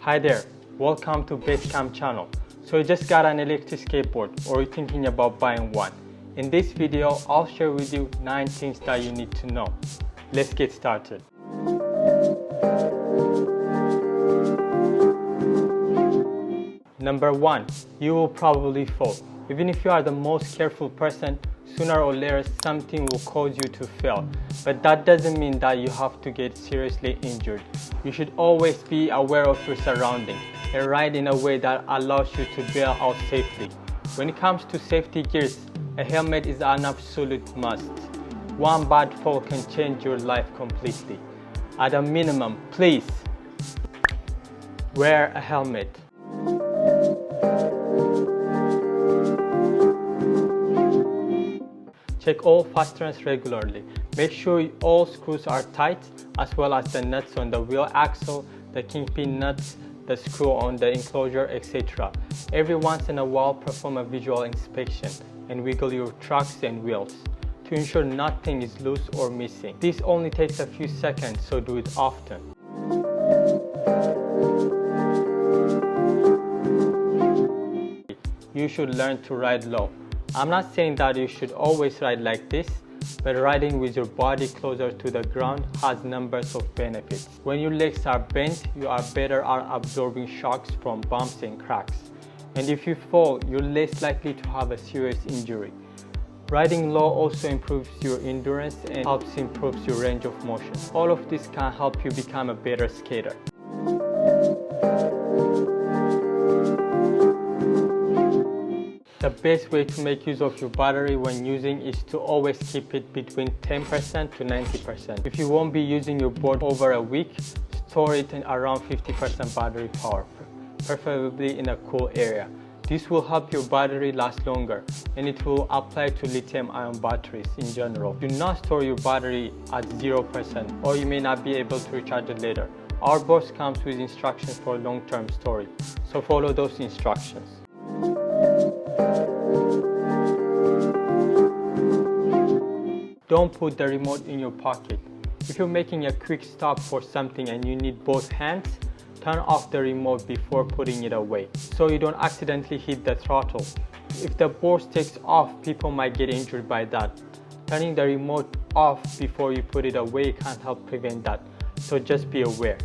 Hi there, welcome to Basecamp channel. So you just got an electric skateboard or you're thinking about buying one. In this video, I'll share with you 9 things that you need to know. Let's get started. Number 1, you will probably fall. Even if you are the most careful person, sooner or later something will cause you to fail. But that doesn't mean that you have to get seriously injured. You should always be aware of your surroundings and ride in a way that allows you to bail out safely. When it comes to safety gears, a helmet is an absolute must. One bad fall can change your life completely. At a minimum, please wear a helmet. Check all fasteners regularly. Make sure all screws are tight, as well as the nuts on the wheel axle, the kingpin nuts, the screw on the enclosure, etc. Every once in a while, perform a visual inspection and wiggle your trucks and wheels to ensure nothing is loose or missing. This only takes a few seconds, so do it often. You should learn to ride low. I'm not saying that you should always ride like this, but riding with your body closer to the ground has numbers of benefits. When your legs are bent, you are better at absorbing shocks from bumps and cracks. And if you fall, you're less likely to have a serious injury. Riding low also improves your endurance and helps improve your range of motion. All of this can help you become a better skater. The best way to make use of your battery when using is to always keep it between 10% to 90%. If you won't be using your board over a week, store it in around 50% battery power, preferably in a cool area. This will help your battery last longer, and it will apply to lithium-ion batteries in general. Do not store your battery at 0%, or you may not be able to recharge it later. Our box comes with instructions for long-term storage, so follow those instructions. Don't put the remote in your pocket. If you're making a quick stop for something and you need both hands, turn off the remote before putting it away, so you don't accidentally hit the throttle. If the board takes off, people might get injured by that. Turning the remote off before you put it away can help prevent that, so just be aware.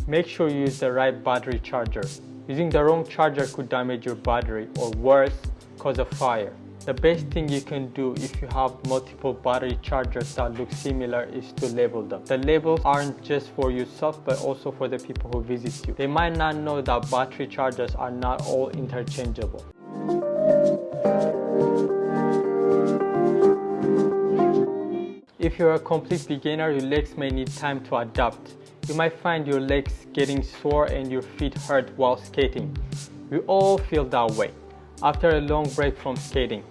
Make sure you use the right battery charger. Using the wrong charger could damage your battery, or worse, cause a fire. The best thing you can do if you have multiple battery chargers that look similar is to label them. The labels aren't just for yourself but also for the people who visit you. They might not know that battery chargers are not all interchangeable. If you're a complete beginner, your legs may need time to adapt. You might find your legs getting sore and your feet hurt while skating. We all feel that way after a long break from skating.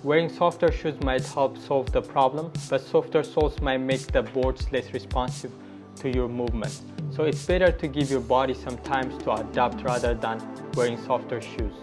Wearing softer shoes might help solve the problem, but softer soles might make the boards less responsive to your movements. So it's better to give your body some time to adapt rather than wearing softer shoes.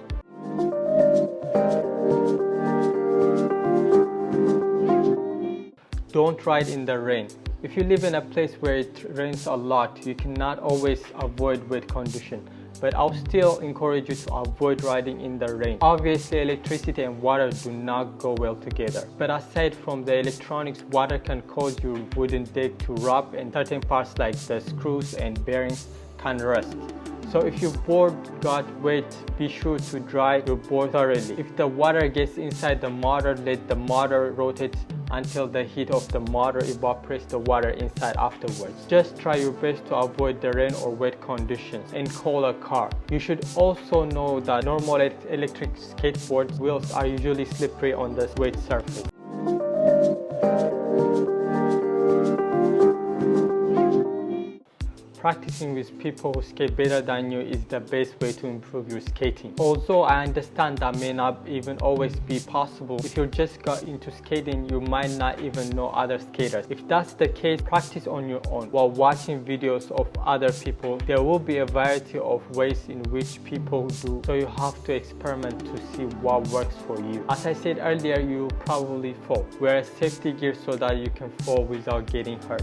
Don't ride in the rain. If you live in a place where it rains a lot, you cannot always avoid wet conditions, but I'll still encourage you to avoid riding in the rain. Obviously, electricity and water do not go well together. But aside from the electronics, water can cause your wooden deck to rub, and certain parts like the screws and bearings can rust. So if your board got wet, be sure to dry your board thoroughly. If the water gets inside the motor, let the motor rotate until the heat of the motor evaporates the water inside afterwards. Just try your best to avoid the rain or wet conditions and call a car. You should also know that normal electric skateboard wheels are usually slippery on the wet surface. practicing with people who skate better than you is the best way to improve your skating. Although I understand that may not even always be possible. If you just got into skating, you might not even know other skaters. If that's the case, practice on your own while watching videos of other people. There will be a variety of ways in which people do, so you have to experiment to see what works for you. As I said earlier, you probably fall. Wear a safety gear so that you can fall without getting hurt.